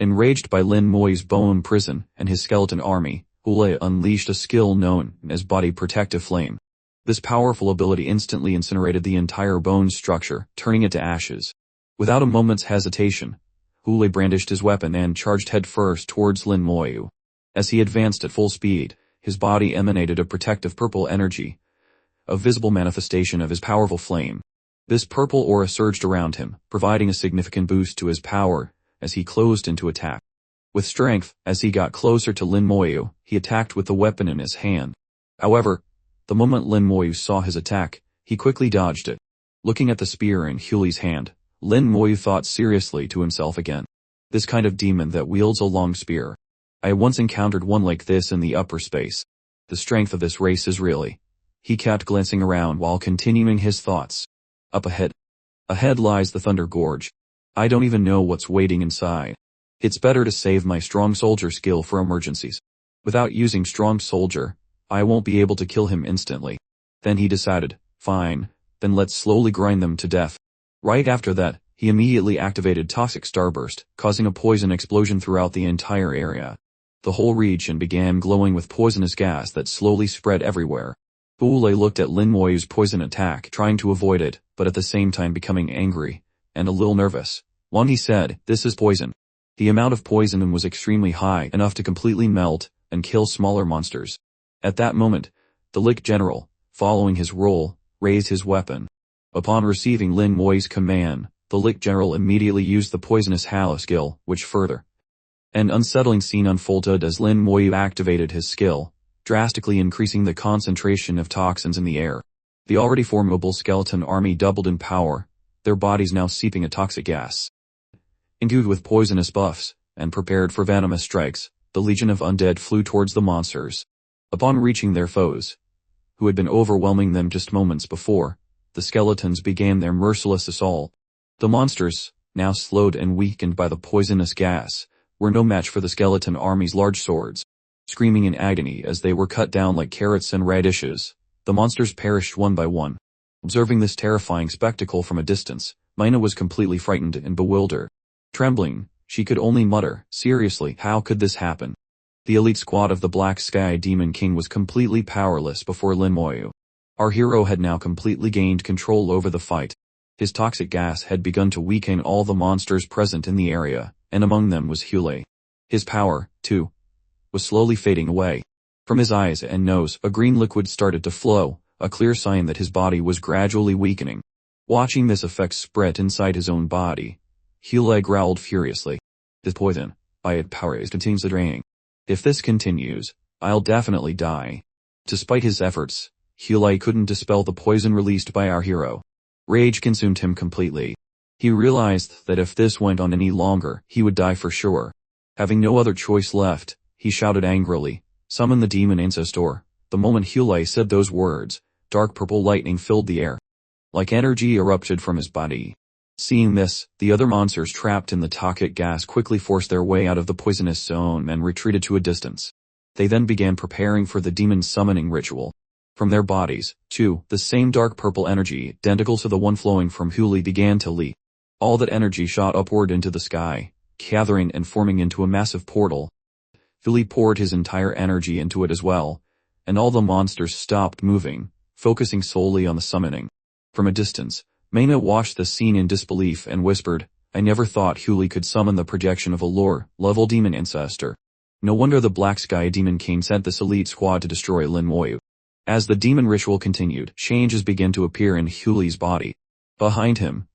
Enraged by Lin Moyu's bone prison and his skeleton army, Hule unleashed a skill known as Body Protective Flame. This powerful ability instantly incinerated the entire bone structure, turning it to ashes. Without a moment's hesitation, Hule brandished his weapon and charged headfirst towards Lin Moyu. As he advanced at full speed, his body emanated a protective purple energy, a visible manifestation of his powerful flame. This purple aura surged around him, providing a significant boost to his power as he closed into attack. With strength, as he got closer to Lin Moyu, he attacked with the weapon in his hand. However, the moment Lin Moyu saw his attack, he quickly dodged it. Looking at the spear in Hule's hand, Lin Moyu thought seriously to himself again. This kind of demon that wields a long spear. I once encountered one like this in the upper space. The strength of this race is really. He kept glancing around while continuing his thoughts. Up ahead. Ahead lies the Thunder Gorge. I don't even know what's waiting inside. It's better to save my Strong Soldier skill for emergencies. Without using Strong Soldier, I won't be able to kill him instantly. Then he decided, fine, then let's slowly grind them to death. Right after that, he immediately activated Toxic Starburst, causing a poison explosion throughout the entire area. The whole region began glowing with poisonous gas that slowly spread everywhere. Hule looked at Lin Moyu's poison attack, trying to avoid it, but at the same time becoming angry and a little nervous. One, he said, this is poison. The amount of poison was extremely high, enough to completely melt and kill smaller monsters. At that moment, the Lick General, following his role, raised his weapon. Upon receiving Lin Moyu's command, the Lick General immediately used the poisonous Halo skill, which further. An unsettling scene unfolded as Lin Moyu activated his skill, drastically increasing the concentration of toxins in the air. The already formidable skeleton army doubled in power, their bodies now seeping a toxic gas. Imbued with poisonous buffs, and prepared for venomous strikes, the legion of undead flew towards the monsters. Upon reaching their foes, who had been overwhelming them just moments before, the skeletons began their merciless assault. The monsters, now slowed and weakened by the poisonous gas, were no match for the skeleton army's large swords. Screaming in agony as they were cut down like carrots and radishes, the monsters perished one by one. Observing this terrifying spectacle from a distance, Mina was completely frightened and bewildered. Trembling, she could only mutter, seriously, how could this happen? The elite squad of the Black Sky Demon King was completely powerless before Lin Moyu. Our hero had now completely gained control over the fight. His toxic gas had begun to weaken all the monsters present in the area, and among them was Hule. His power, too, was slowly fading away. From his eyes and nose, a green liquid started to flow, a clear sign that his body was gradually weakening. Watching this effect spread inside his own body, Hule growled furiously. This poison, by its power, is continuously draining. If this continues, I'll definitely die. Despite his efforts, Hule couldn't dispel the poison released by our hero. Rage consumed him completely. He realized that if this went on any longer, he would die for sure. Having no other choice left, he shouted angrily, "Summon the demon ancestor." The moment Hule said those words, dark purple lightning filled the air. Like energy erupted from his body. Seeing this, the other monsters trapped in the toxic gas quickly forced their way out of the poisonous zone and retreated to a distance. They then began preparing for the demon summoning ritual. From their bodies, too, the same dark purple energy, identical to the one flowing from Hule, began to leak. All that energy shot upward into the sky, gathering and forming into a massive portal. Hule poured his entire energy into it as well, and all the monsters stopped moving, focusing solely on the summoning. From a distance, Mina watched the scene in disbelief and whispered, "I never thought Hule could summon the projection of a lower-level demon ancestor. No wonder the Black Sky Demon King sent this elite squad to destroy Lin Moyu." As the demon ritual continued, changes began to appear in Hule's body. Behind him,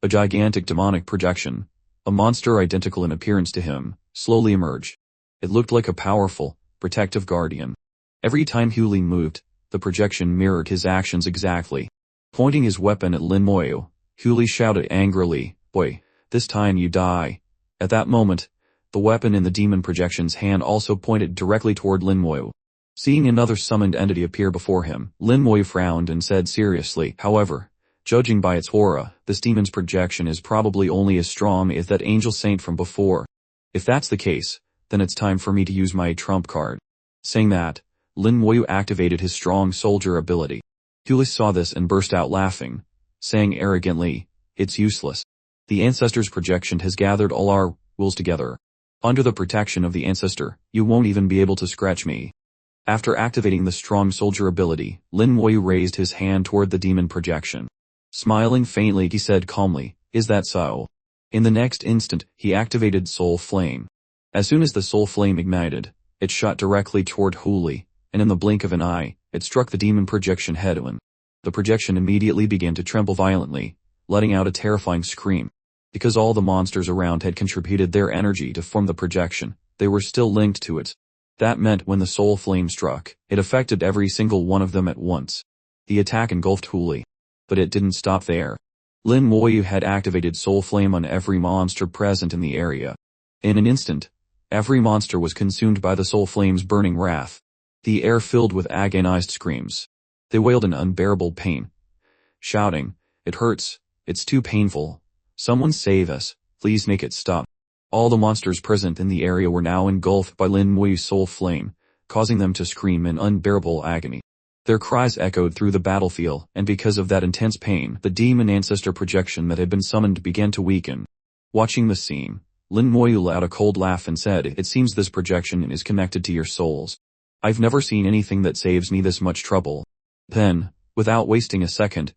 a gigantic demonic projection, a monster identical in appearance to him, slowly emerged. It looked like a powerful, protective guardian. Every time Hule moved, the projection mirrored his actions exactly. Pointing his weapon at Lin Moyu, Hule shouted angrily, "Boy, this time you die." At that moment, the weapon in the demon projection's hand also pointed directly toward Lin Moyu. Seeing another summoned entity appear before him, Lin Moyu frowned and said seriously, "However, judging by its aura, this demon's projection is probably only as strong as that angel saint from before. If that's the case, then it's time for me to use my trump card." Saying that, Lin Moyu activated his strong soldier ability. Hule saw this and burst out laughing, saying arrogantly, "It's useless. The ancestor's projection has gathered all our wills together. Under the protection of the ancestor, you won't even be able to scratch me. After activating the strong soldier ability, Lin Moyu raised his hand toward the demon projection. Smiling faintly, he said calmly, "Is that so?" In the next instant, he activated Soul Flame. As soon as the Soul Flame ignited, it shot directly toward Huli, and in the blink of an eye, it struck the demon projection head-on. The projection immediately began to tremble violently, letting out a terrifying scream. Because all the monsters around had contributed their energy to form the projection, they were still linked to it. That meant when the Soul Flame struck, it affected every single one of them at once. The attack engulfed Huli. But it didn't stop there. Lin Moyu had activated Soul Flame on every monster present in the area. In an instant, every monster was consumed by the Soul Flame's burning wrath. The air filled with agonized screams. They wailed in unbearable pain, shouting, "It hurts, it's too painful. Someone save us, please make it stop." All the monsters present in the area were now engulfed by Lin Moyu's Soul Flame, causing them to scream in unbearable agony. Their cries echoed through the battlefield, and because of that intense pain, the demon ancestor projection that had been summoned began to weaken. Watching the scene, Lin Moyu let out a cold laugh and said, "It seems this projection is connected to your souls. I've never seen anything that saves me this much trouble." Then, without wasting a second,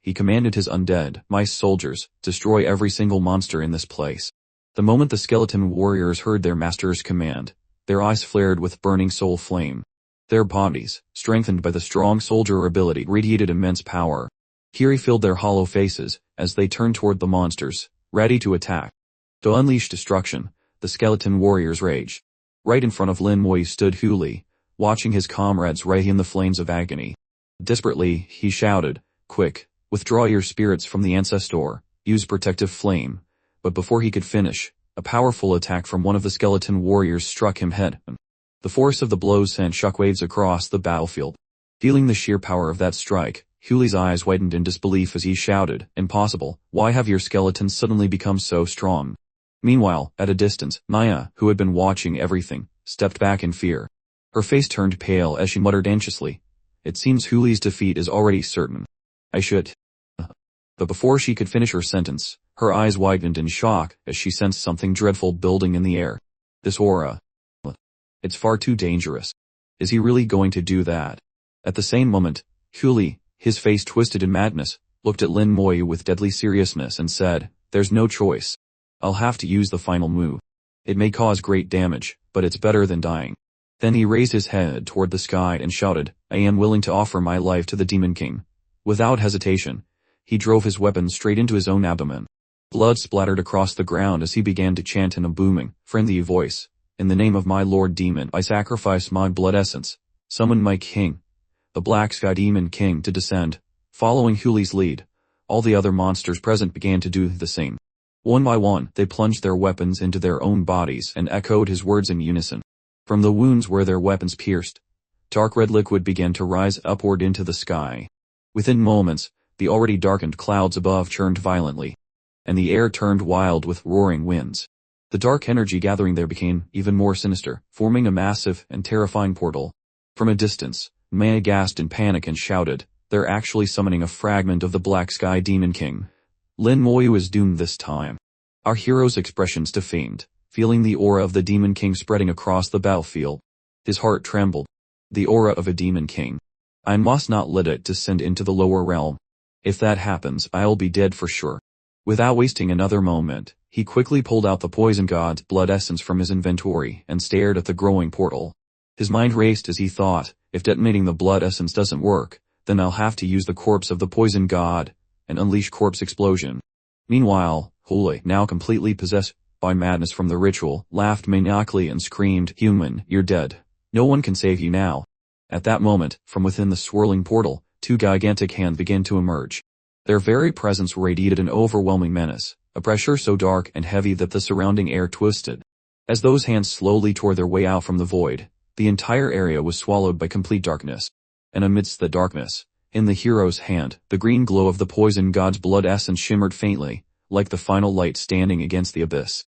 he commanded his undead, mice soldiers, destroy every single monster in this place. The moment the skeleton warriors heard their master's command, their eyes flared with burning soul flame. Their bodies, strengthened by the strong soldier ability, radiated immense power. Fury filled their hollow faces as they turned toward the monsters, ready to attack. To unleash destruction, the skeleton warriors raged. Right in front of Lin Moyu stood Huli, watching his comrades writhe in the flames of agony. Desperately, he shouted, "Quick, withdraw your spirits from the ancestor, use protective flame." But before he could finish, a powerful attack from one of the skeleton warriors struck him head-on. The force of the blows sent shockwaves across the battlefield. Feeling the sheer power of that strike, Huli's eyes widened in disbelief as he shouted, "Impossible, why have your skeletons suddenly become so strong?" Meanwhile, at a distance, Maya, who had been watching everything, stepped back in fear. Her face turned pale as she muttered anxiously, "It seems Huli's defeat is already certain. I should..." But before she could finish her sentence, her eyes widened in shock as she sensed something dreadful building in the air. This aura. It's far too dangerous. Is he really going to do that? At the same moment, Huli, his face twisted in madness, looked at Lin Moyu with deadly seriousness and said, "There's no choice. I'll have to use the final move. It may cause great damage, but it's better than dying." Then he raised his head toward the sky and shouted, "I am willing to offer my life to the Demon King." Without hesitation, he drove his weapon straight into his own abdomen. Blood splattered across the ground as he began to chant in a booming, friendly voice, "In the name of my Lord Demon, I sacrifice my blood essence. Summon my king, the Black Sky Demon King, to descend." Following Huli's lead, all the other monsters present began to do the same. One by one, they plunged their weapons into their own bodies and echoed his words in unison. From the wounds where their weapons pierced, dark red liquid began to rise upward into the sky. Within moments, the already darkened clouds above churned violently, and the air turned wild with roaring winds. The dark energy gathering there became even more sinister, forming a massive and terrifying portal. From a distance, Maya gasped in panic and shouted, "They're actually summoning a fragment of the Black Sky Demon King. Lin Moyu is doomed this time." Our hero's expressions defamed, feeling the aura of the Demon King spreading across the battlefield. His heart trembled. The aura of a Demon King. I must not let it descend into the lower realm. If that happens, I'll be dead for sure. Without wasting another moment, he quickly pulled out the Poison God's blood essence from his inventory and stared at the growing portal. His mind raced as he thought, if detonating the blood essence doesn't work, then I'll have to use the corpse of the Poison God and unleash corpse explosion. Meanwhile, Huli, now completely possessed by madness from the ritual, laughed maniacally and screamed, "Human, you're dead. No one can save you now." At that moment, from within the swirling portal, two gigantic hands began to emerge. Their very presence radiated an overwhelming menace, a pressure so dark and heavy that the surrounding air twisted. As those hands slowly tore their way out from the void, the entire area was swallowed by complete darkness. And amidst the darkness, in the hero's hand, the green glow of the Poison God's blood essence shimmered faintly, like the final light standing against the abyss.